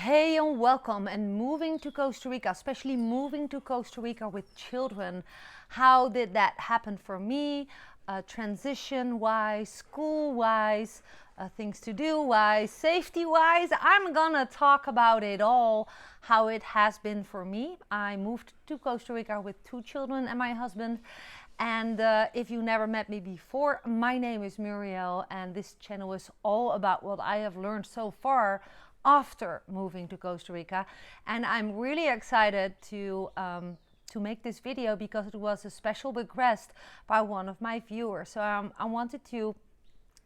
Hey and welcome and moving to Costa Rica, especially moving to Costa Rica with children. How did that happen for me? Transition wise, school wise, things to do wise, safety wise. I'm gonna talk about it all, how it has been for me. I moved to Costa Rica with 2 children and my husband. And if you never met me before, my name is Muriel, and this channel is all about what I have learned so far after moving to Costa Rica. And I'm really excited to make this video because it was a special request by one of my viewers. So I wanted to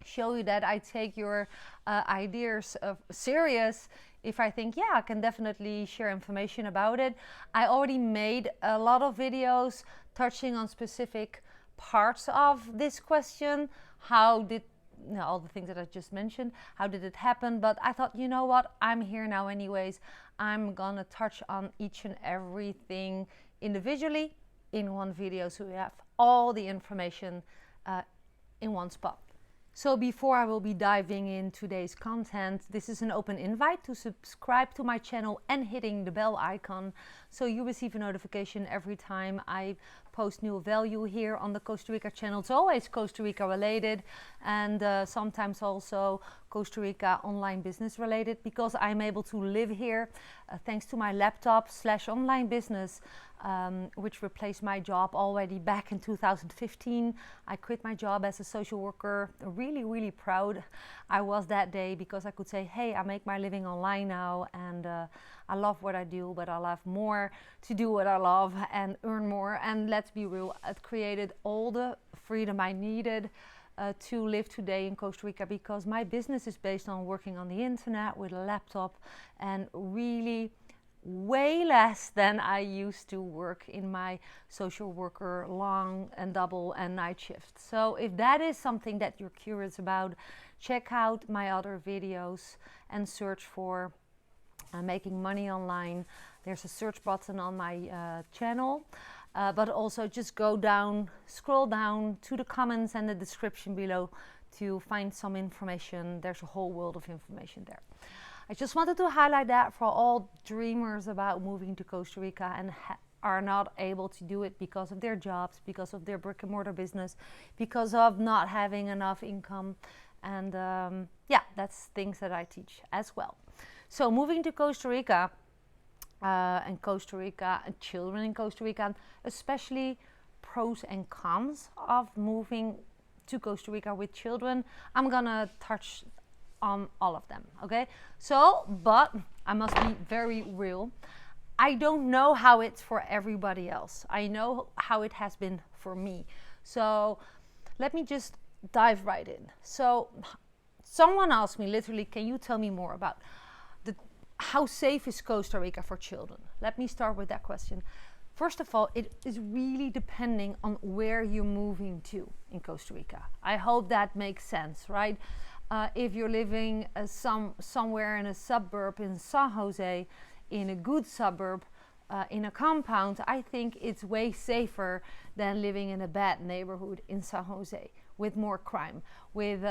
show you that I take your ideas serious. If I think, yeah, I can definitely share information about it. I already made a lot of videos touching on specific parts of this question. How did all the things that I just mentioned, how did it happen? But I thought, you know what, I'm here now anyways. I'm gonna touch on each and everything individually in one video, so we have all the information in one spot. So before I will be diving in today's content, this is an open invite to subscribe to my channel and hitting the bell icon so you receive a notification every time I post new value here on the Costa Rica channel. It's always Costa Rica related and sometimes also Costa Rica online business related, because I'm able to live here thanks to my laptop / online business, which replaced my job already back in 2015. I quit my job as a social worker. Really proud I was that day, because I could say, hey, I make my living online now, and I love what I do, but I'll have more to do what I love and earn more. And let's be real, it created all the freedom I needed to live today in Costa Rica, because my business is based on working on the internet with a laptop, and really way less than I used to work in my social worker long and double and night shift. So if that is something that you're curious about, check out my other videos and search for making money online. There's a search button on my channel, but also just scroll down to the comments and the description below to find some information. There's a whole world of information there. I just wanted to highlight that for all dreamers about moving to Costa Rica and are not able to do it because of their jobs, because of their brick and mortar business, because of not having enough income. And yeah, that's things that I teach as well. So moving to Costa Rica and children in Costa Rica, especially pros and cons of moving to Costa Rica with children. I'm gonna touch on all of them, okay? So, but I must be very real. I don't know how it's for everybody else. I know how it has been for me. So let me just dive right in. So someone asked me literally, can you tell me more about how safe is Costa Rica for children? Let me start with that question. First of all, it is really depending on where you're moving to in Costa Rica. I hope that makes sense, right? If you're living somewhere in a suburb in San Jose, in a good suburb, in a compound, I think it's way safer than living in a bad neighborhood in San Jose with more crime, with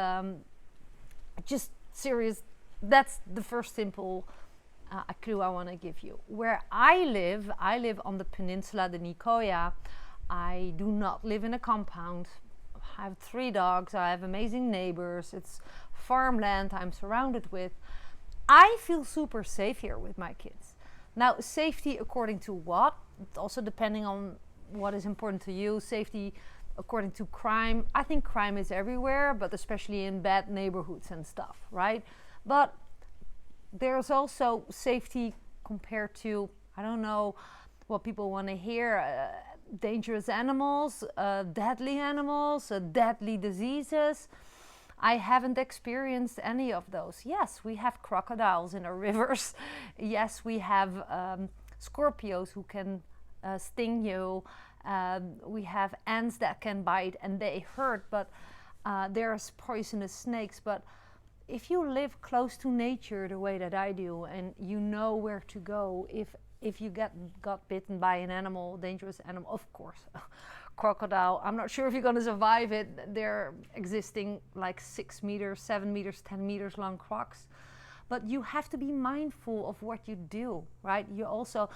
just serious. That's the first simple clue I want to give you. Where I live on the peninsula de Nicoya. I do not live in a compound. I have 3 dogs. I have amazing neighbors. It's farmland I'm surrounded with. I feel super safe here with my kids. Now, safety according to what? Also depending on what is important to you. Safety according to crime. I think crime is everywhere, but especially in bad neighborhoods and stuff, right? But there's also safety compared to, I don't know what people want to hear, dangerous animals, deadly diseases. I haven't experienced any of those. Yes, we have crocodiles in our rivers. Yes, we have scorpions who can sting you. We have ants that can bite and they hurt, but there's poisonous snakes. But if you live close to nature the way that I do, and you know where to go if you got bitten by an animal, dangerous animal, of course, crocodile, I'm not sure if you're going to survive it. They're existing like 6 meters, 7 meters, 10 meters long crocs. but you have to be mindful of what you do, right? You also,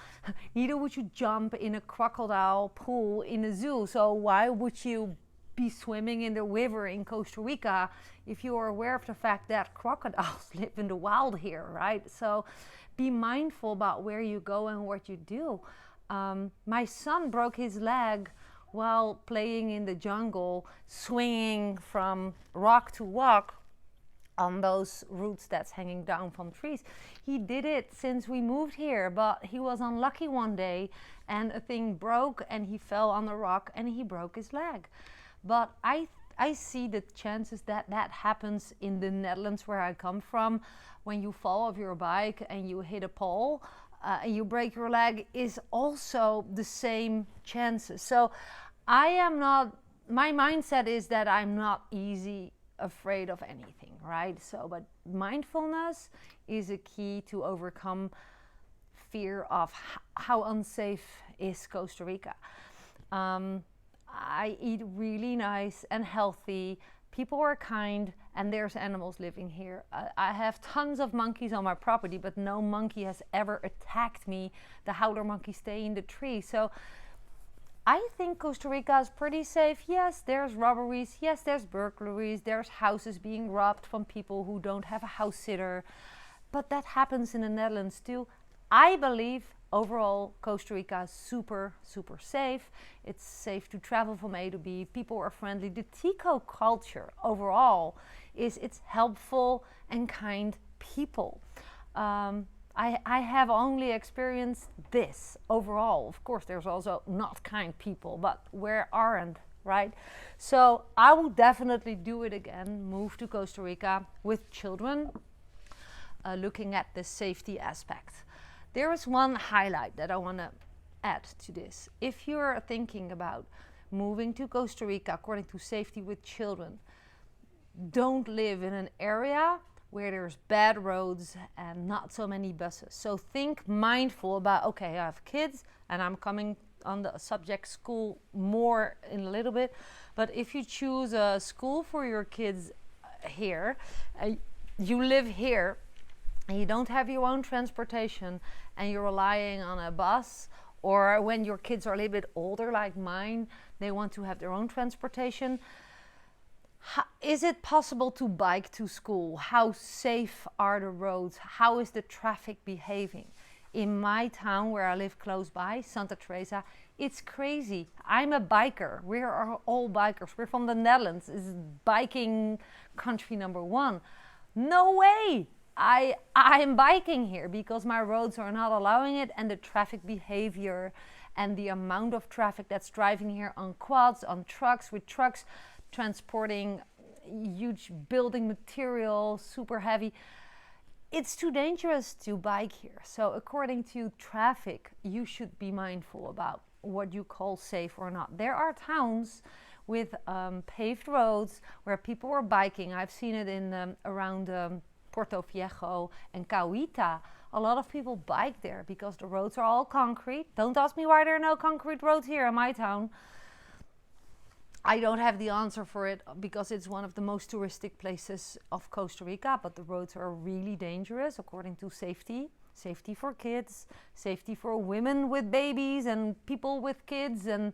neither would you jump in a crocodile pool in a zoo. So why would you be swimming in the river in Costa Rica if you are aware of the fact that crocodiles live in the wild here, right? So be mindful about where you go and what you do. My son broke his leg while playing in the jungle, swinging from rock to rock on those roots that's hanging down from trees. He did it since we moved here, but he was unlucky one day and a thing broke and he fell on the rock and he broke his leg. But I see the chances that that happens in the Netherlands where I come from. When you fall off your bike and you hit a pole, and you break your leg, is also the same chances. So my mindset is that I'm not easy afraid of anything, right? So, but mindfulness is a key to overcome fear of how unsafe is Costa Rica. I eat really nice and healthy. People are kind, and there's animals living here. I have tons of monkeys on my property, but no monkey has ever attacked me. The howler monkeys stay in the tree. So I think Costa Rica is pretty safe. Yes, there's robberies. Yes, there's burglaries. There's houses being robbed from people who don't have a house sitter. But that happens in the Netherlands too. I believe overall Costa Rica is super, super safe. It's safe to travel from A to B. People are friendly. The Tico culture overall it's helpful and kind people. I have only experienced this overall. Of course, there's also not kind people, but where aren't, right? So I will definitely do it again, move to Costa Rica with children, looking at the safety aspect. There is one highlight that I want to add to this. If you're thinking about moving to Costa Rica according to safety with children, don't live in an area where there's bad roads and not so many buses. So think mindful about, okay, I have kids and I'm coming on the subject school more in a little bit, but if you choose a school for your kids here, you live here, and you don't have your own transportation and you're relying on a bus, or when your kids are a little bit older like mine, they want to have their own transportation. Is it possible to bike to school? How safe are the roads? How is the traffic behaving? In my town where I live close by, Santa Teresa, it's crazy. I'm a biker. We are all bikers. We're from the Netherlands. It's biking country number one. No way! I'm biking here because my roads are not allowing it, and the traffic behavior and the amount of traffic that's driving here on quads, on trucks, with trucks transporting huge building material, super heavy. It's too dangerous to bike here. So according to traffic, you should be mindful about what you call safe or not. There are towns with paved roads where people are biking. I've seen it in around Porto Viejo and Cauita. A lot of people bike there because the roads are all concrete. Don't ask me why there are no concrete roads here in my town. I don't have the answer for it because it's one of the most touristic places of Costa Rica, but the roads are really dangerous according to safety. Safety for kids, safety for women with babies and people with kids. And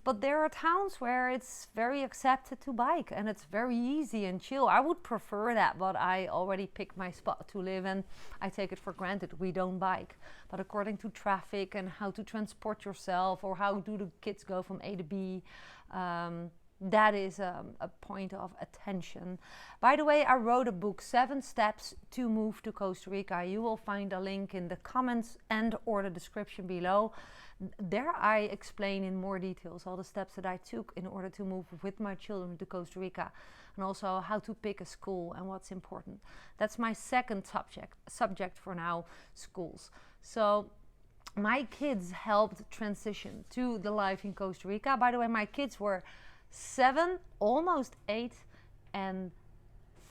but there are towns where it's very accepted to bike and it's very easy and chill. I would prefer that, but I already picked my spot to live and I take it for granted. We don't bike. But according to traffic and how to transport yourself, or how do the kids go from A to B, that is a point of attention. By the way, I wrote a book, 7 Steps to Move to Costa Rica. You will find a link in the comments and or the description below. There I explain in more details all the steps that I took in order to move with my children to Costa Rica, and also how to pick a school and what's important. That's my second subject for now, schools. So my kids helped transition to the life in Costa Rica. By the way, my kids were 7, almost 8, and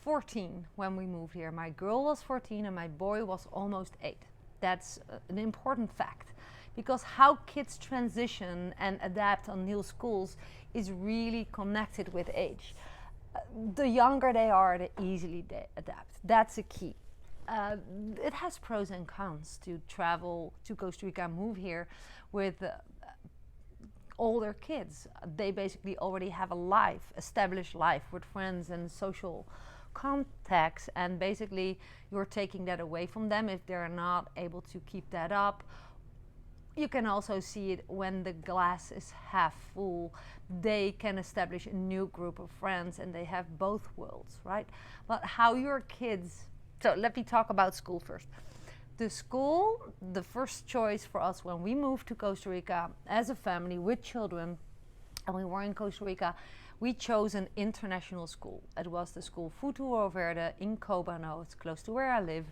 14 when we moved here. My girl was 14 and my boy was almost 8. That's an important fact, because how kids transition and adapt on new schools is really connected with age. The younger they are, the easily they adapt. That's a key. Uh, it has pros and cons to travel to Costa Rica, move here with older kids. They basically already have a life, established life with friends and social contacts, and basically you're taking that away from them if they're not able to keep that up. You can also see it when the glass is half full. They can establish a new group of friends and they have both worlds, right? But how your kids, so let me talk about school first. The school, the first choice for us when we moved to Costa Rica as a family with children, and we were in Costa Rica, we chose an international school. It was the school Futuro Verde in Cobano. It's close to where I live.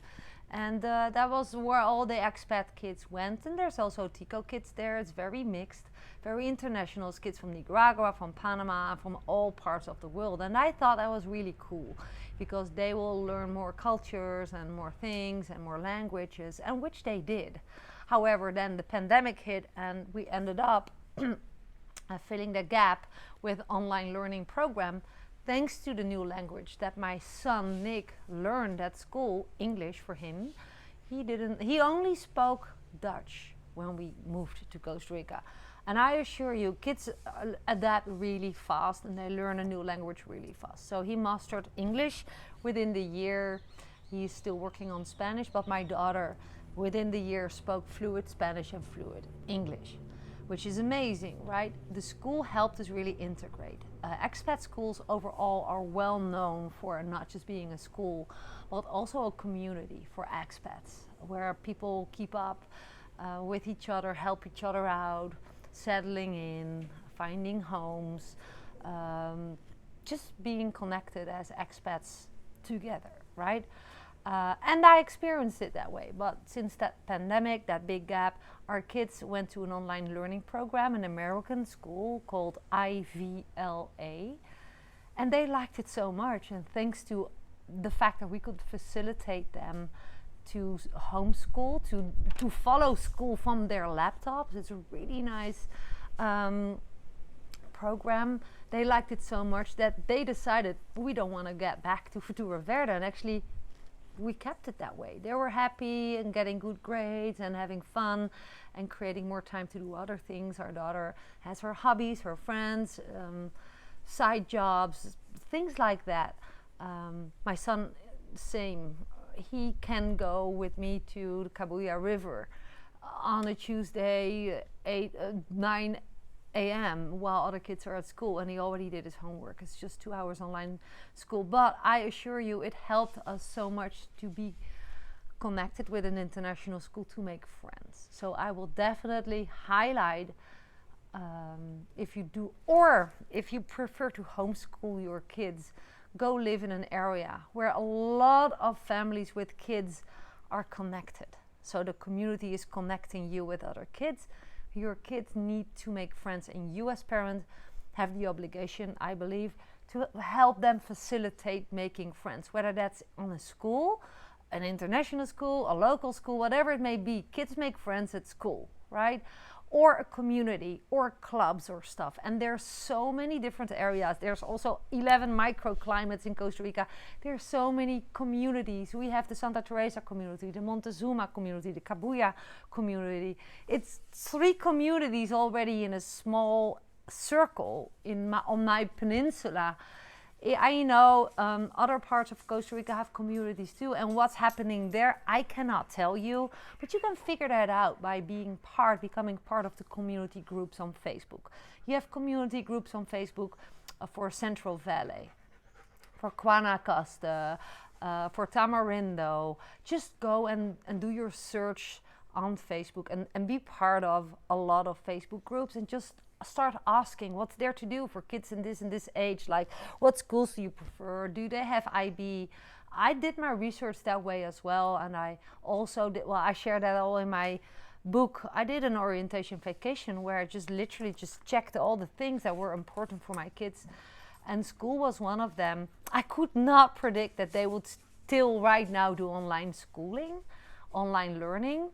And that was where all the expat kids went. And there's also Tico kids there. It's very mixed, very international. It's kids from Nicaragua, from Panama, from all parts of the world. And I thought that was really cool because they will learn more cultures and more things and more languages, and which they did. However, then the pandemic hit and we ended up filling the gap with online learning program thanks to the new language that my son Nick learned at school, English for him. He only spoke Dutch when we moved to Costa Rica. And I assure you, kids adapt really fast and they learn a new language really fast. So he mastered English within the year. He's still working on Spanish, but my daughter within the year spoke fluid Spanish and fluid English, which is amazing, right? The school helped us really integrate. Expat schools overall are well known for not just being a school, but also a community for expats, where people keep up with each other, help each other out, settling in, finding homes, just being connected as expats together, right? And I experienced it that way. But since that pandemic, that big gap, our kids went to an online learning program, an American school called IVLA. And they liked it so much. And thanks to the fact that we could facilitate them to homeschool, to follow school from their laptops. It's a really nice program. They liked it so much that they decided we don't want to get back to Futuro Verde. And actually, we kept it that way. They were happy and getting good grades and having fun and creating more time to do other things. Our daughter has her hobbies, her friends, side jobs, things like that. My son, same. He can go with me to the Cabuya River on a Tuesday, 9 a.m. while other kids are at school, and he already did his homework. It's just 2 hours online school, but I assure you it helped us so much to be connected with an international school, to make friends. So I will definitely highlight, if you do, or if you prefer to homeschool your kids, go live in an area where a lot of families with kids are connected. So the community is connecting you with other kids. Your kids need to make friends, and you as parents have the obligation, I believe, to help them facilitate making friends, whether that's on a school, an international school, a local school, whatever it may be. Kids make friends at school, right? Or a community, or clubs or stuff. And there's so many different areas. There's also 11 microclimates in Costa Rica. There's so many communities. We have the Santa Teresa community, the Montezuma community, the Cabuya community. It's 3 communities already in a small circle on my peninsula. I know other parts of Costa Rica have communities too, and what's happening there I cannot tell you, but you can figure that out by becoming part of the community groups on Facebook. You have community groups on Facebook for Central Valley, for Guanacaste, for Tamarindo. Just go and do your search on Facebook and be part of a lot of Facebook groups, and just start asking what's there to do for kids in this age. Like, what schools do you prefer? Do they have IB? I did my research that way as well, and I also did, I share that all in my book. I did an orientation vacation where I just literally checked all the things that were important for my kids, and school was one of them. I could not predict that they would still right now do online schooling, online learning.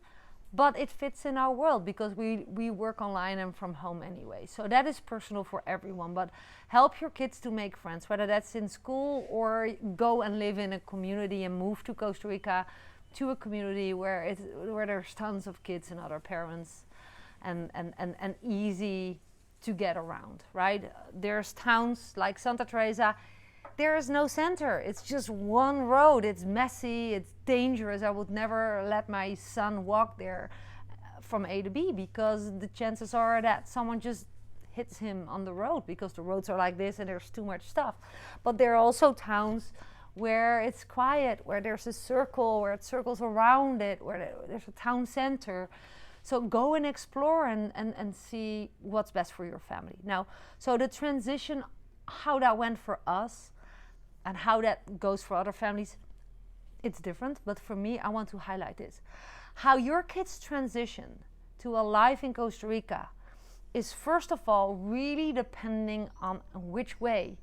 but it fits in our world because we work online and from home anyway. So that is personal for everyone, but help your kids to make friends, whether that's in school or go and live in a community and move to Costa Rica, to a community where there's tons of kids and other parents, and easy to get around, right? There's towns like Santa Teresa, there is no center. It's just one road. It's messy, it's dangerous. I would never let my son walk there from A to B because the chances are that someone just hits him on the road because the roads are like this and there's too much stuff. But there are also towns where it's quiet, where there's a circle, where it circles around it, where there's a town center. So go and explore and see what's best for your family. Now, so the transition, how that went for us and how that goes for other families, it's different. But for me, I want to highlight this. How your kids transition to a life in Costa Rica is first of all really depending on which way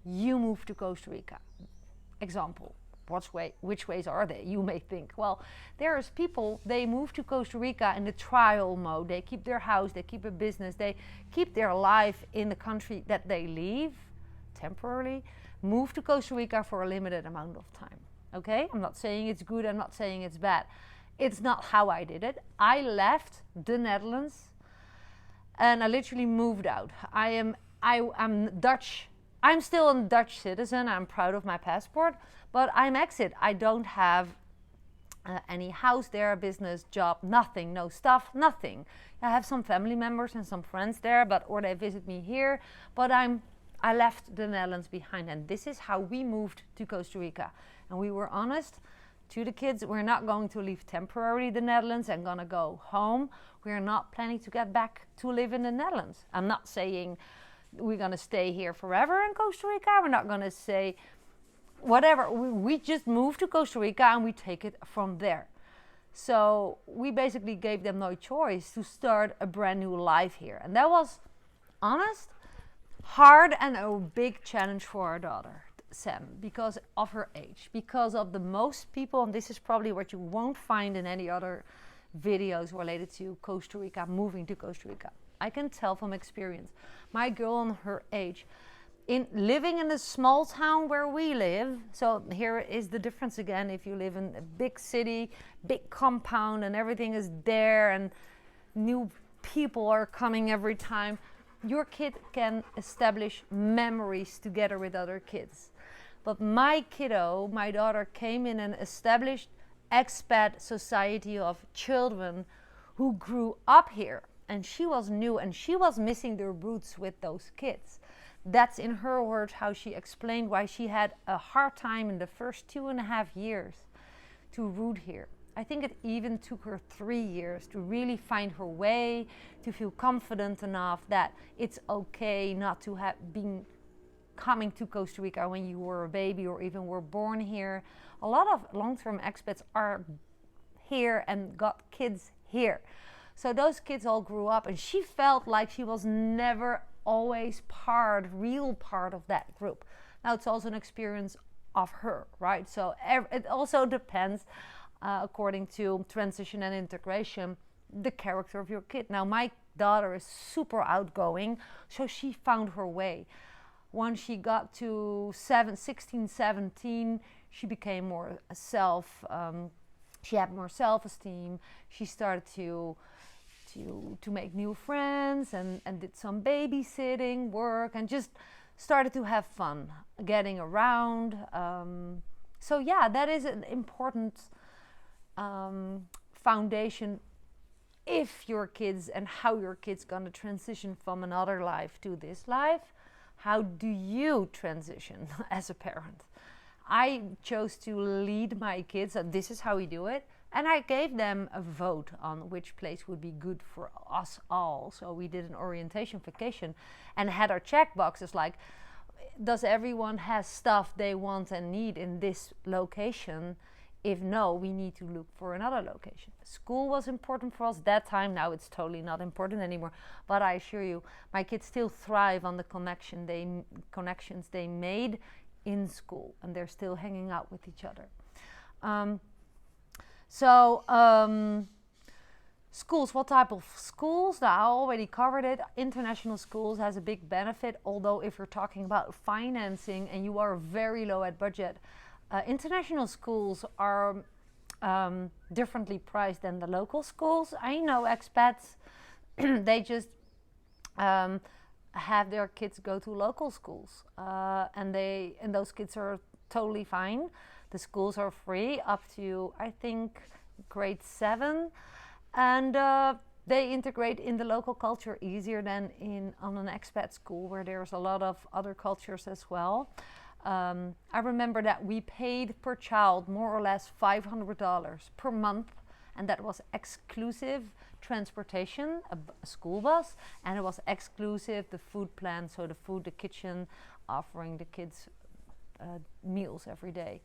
you move to Costa Rica. Example, which ways are they? You may think, well, there's people, they move to Costa Rica in the trial mode. They keep their house, they keep a business, they keep their life in the country that they leave temporarily, move to Costa Rica for a limited amount of time. Okay? I'm not saying it's good, I'm not saying it's bad. It's not how I did it. I left the Netherlands and I literally moved out. I'm Dutch. I'm still a Dutch citizen. I'm proud of my passport, but I'm exit. I don't have any house there, business, job, nothing, no stuff, nothing. I have some family members and some friends there, or they visit me here, but I left the Netherlands behind, and this is how we moved to Costa Rica. And we were honest to the kids, we're not going to leave temporarily the Netherlands and gonna go home. We're not planning to get back to live in the Netherlands. I'm not saying we're gonna stay here forever in Costa Rica. We're not gonna say whatever. We just move to Costa Rica and we take it from there. So we basically gave them no choice to start a brand new life here. And that was, honest, hard and a big challenge for our daughter, Sam, because of her age, because of the most people, and this is probably what you won't find in any other videos related to Costa Rica, moving to Costa Rica. I can tell from experience. My girl on her age, in living in a small town where we live, so here is the difference again. If you live in a big city, big compound, and everything is there, and new people are coming every time, your kid can establish memories together with other kids. But my kiddo, my daughter, came in an established expat society of children who grew up here. And she was new and she was missing the roots with those kids. That's in her words how she explained why she had a hard time in the first 2.5 years to root here. I think it even took her 3 years to really find her way, to feel confident enough that it's okay not to have been coming to Costa Rica when you were a baby or even were born here. A lot of long-term expats are here and got kids here. So those kids all grew up and she felt like she was never always real part of that group. Now it's also an experience of her, right? So it also depends, according to transition and integration, the character of your kid. Now my daughter is super outgoing, so she found her way. Once she got to 16, 17, she became more she had more self-esteem. She started to make new friends and did some babysitting work and just started to have fun getting around. So yeah, that is an important foundation if your kids and how your kids gonna transition from another life to this life. How do you transition as a parent? I chose to lead my kids, and this is how we do it. And I gave them a vote on which place would be good for us all. So we did an orientation vacation and had our check boxes like, does everyone has stuff they want and need in this location? If no, we need to look for another location. School was important for us that time. Now it's totally not important anymore. But I assure you, my kids still thrive on the connections they made in school. And they're still hanging out with each other. So Schools, what type of schools? Now, I already covered it. International schools has a big benefit, although if you're talking about financing and you are very low at budget, international schools are differently priced than the local schools. I know expats, they just have their kids go to local schools, and those kids are totally fine. The schools are free up to, I think, grade 7. And they integrate in the local culture easier than on an expat school where there's a lot of other cultures as well. I remember that we paid per child more or less $500 per month, and that was exclusive transportation, a school bus, and it was exclusive the food plan, so the food, the kitchen, offering the kids meals every day.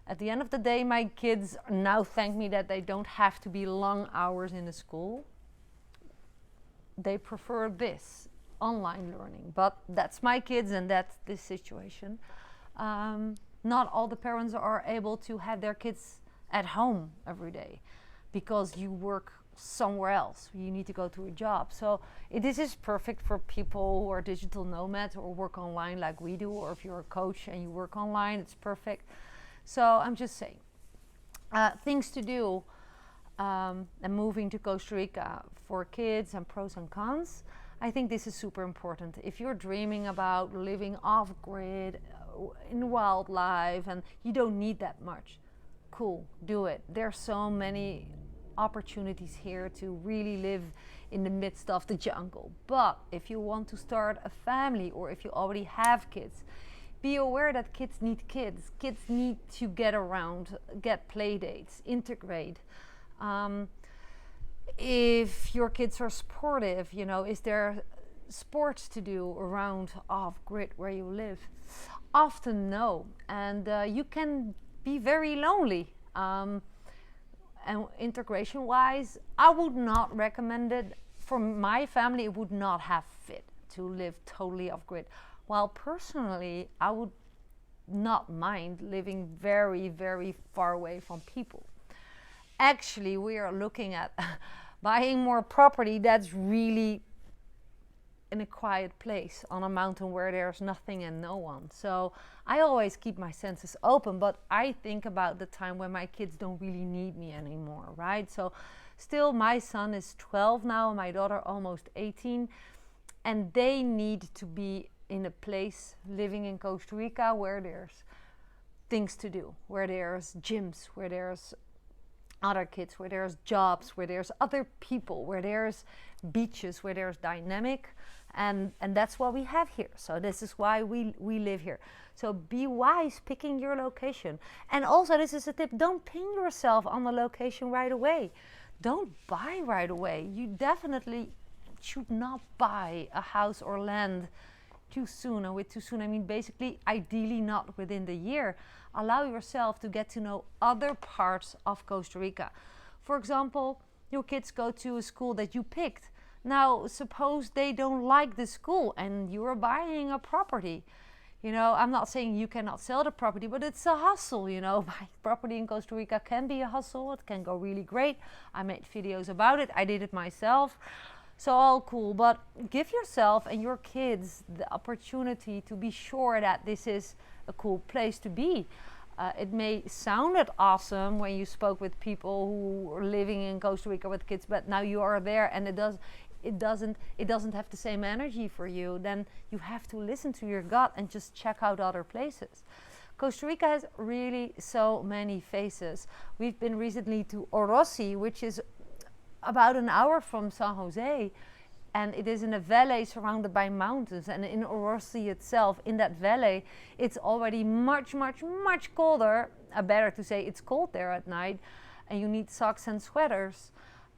At the end of the day, my kids now thank me that they don't have to be long hours in the school. They prefer this, online learning. But that's my kids and that's this situation. Not all the parents are able to have their kids at home every day because you work somewhere else. You need to go to a job. So this is perfect for people who are digital nomads or work online like we do, or if you're a coach and you work online, it's perfect. So I'm just saying, things to do and moving to Costa Rica for kids and pros and cons. I think this is super important. If you're dreaming about living off-grid, in wildlife, and you don't need that much, cool, do it. There's so many opportunities here to really live in the midst of the jungle. But if you want to start a family, or if you already have kids, be aware that kids need kids. Kids need to get around, get play dates, integrate. If your kids are sportive, is there sports to do around off-grid where you live? Often no. And you can be very lonely. And integration-wise, I would not recommend it. For my family, it would not have fit to live totally off-grid. While personally, I would not mind living very, very far away from people. Actually, we are looking at buying more property that's really in a quiet place on a mountain where there's nothing and no one. So I always keep my senses open, but I think about the time when my kids don't really need me anymore, right? So still, my son is 12 now, my daughter almost 18, and they need to be in a place living in Costa Rica where there's things to do, where there's gyms, where there's other kids, where there's jobs, where there's other people, where there's beaches, where there's dynamic, and that's what we have here. So this is why we live here. So be wise picking your location. And also, this is a tip, don't pin yourself on the location right away. Don't buy right away. You definitely should not buy a house or land too soon. And with too soon, I mean basically, ideally not within the year. Allow yourself to get to know other parts of Costa Rica. For example, your kids go to a school that you picked. Now, suppose they don't like the school and you're buying a property. I'm not saying you cannot sell the property, but it's a hustle, Buying property in Costa Rica can be a hustle. It can go really great. I made videos about it. I did it myself. So all cool, but give yourself and your kids the opportunity to be sure that this is a cool place to be. It may sounded awesome when you spoke with people who are living in Costa Rica with kids, but now you are there and it doesn't have the same energy for you. Then you have to listen to your gut and just check out other places. Costa Rica has really so many faces. We've been recently to Orosi, which is about an hour from San Jose, and it is in a valley surrounded by mountains. And in Orosi itself, in that valley, it's already much, much, much colder. Better to say it's cold there at night, and you need socks and sweaters.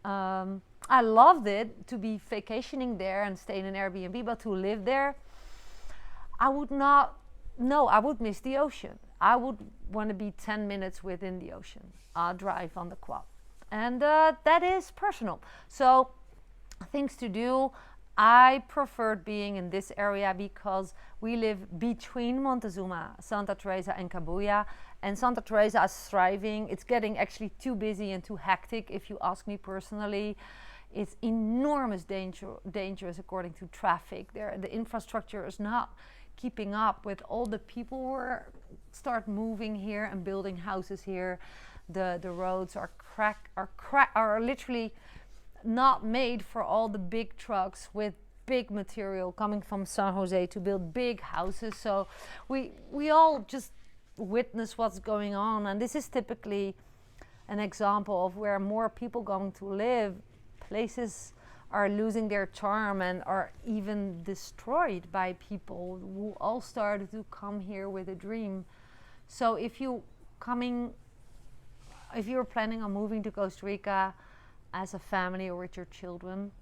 I loved it to be vacationing there and stay in an Airbnb, but to live there, I would not. No, I would miss the ocean. I would want to be 10 minutes within the ocean. Drive on the quad. And that is personal. So things to do. I preferred being in this area because we live between Montezuma, Santa Teresa and Cabuya, And Santa Teresa is thriving. It's getting actually too busy and too hectic, if you ask me personally. It's enormous dangerous according to traffic. The infrastructure is not keeping up with all the people who start moving here and building houses here. The roads are literally not made for all the big trucks with big material coming from San Jose to build big houses. So we all just witness what's going on, and this is typically an example of where more people going to live, places are losing their charm and are even destroyed by people who all started to come here with a dream. So if you're planning on moving to Costa Rica as a family or with your children,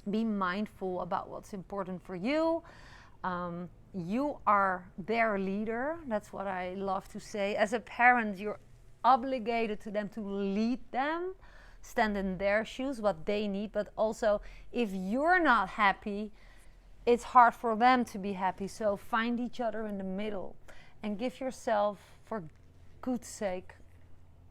be mindful about what's important for you. You are their leader. That's what I love to say. As a parent, you're obligated to them to lead them, stand in their shoes, what they need. But also, if you're not happy, it's hard for them to be happy. So find each other in the middle and give yourself, for good sake,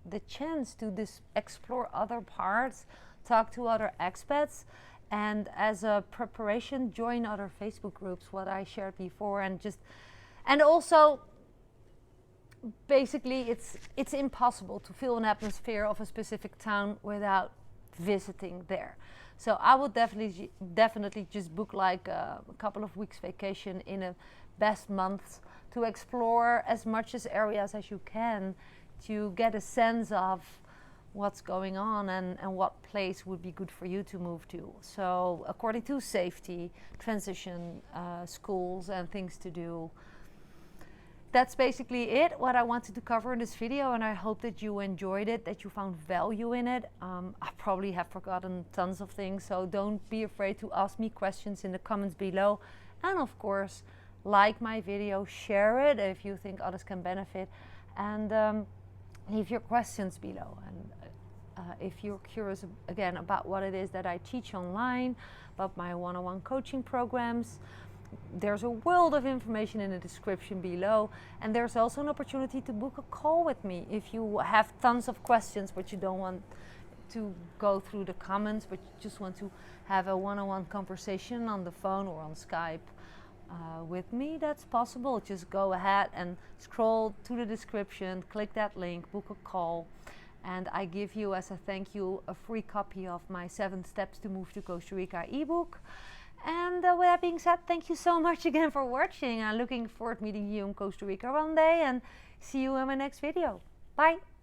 the chance to explore other parts, talk to other expats, and as a preparation, join other Facebook groups, what I shared before, and also basically it's impossible to feel an atmosphere of a specific town without visiting there. So I would definitely just book like a couple of weeks vacation in a best months to explore as much as areas as you can to get a sense of what's going on and what place would be good for you to move to. So according to safety, transition, schools and things to do. That's basically it, what I wanted to cover in this video, and I hope that you enjoyed it, that you found value in it. I probably have forgotten tons of things, so don't be afraid to ask me questions in the comments below. And of course, like my video, share it if you think others can benefit, and leave your questions below. And if you're curious again about what it is that I teach online, about my one-on-one coaching programs, there's a world of information in the description below, and there's also an opportunity to book a call with me if you have tons of questions but you don't want to go through the comments, but you just want to have a one-on-one conversation on the phone or on Skype with me. That's possible. Just go ahead and scroll to the description, click that link, book a call, and I give you as a thank you a free copy of my 7 Steps to Move to Costa Rica ebook. And with that being said, thank you so much again for watching. I'm looking forward to meeting you in Costa Rica one day, and see you in my next video. Bye!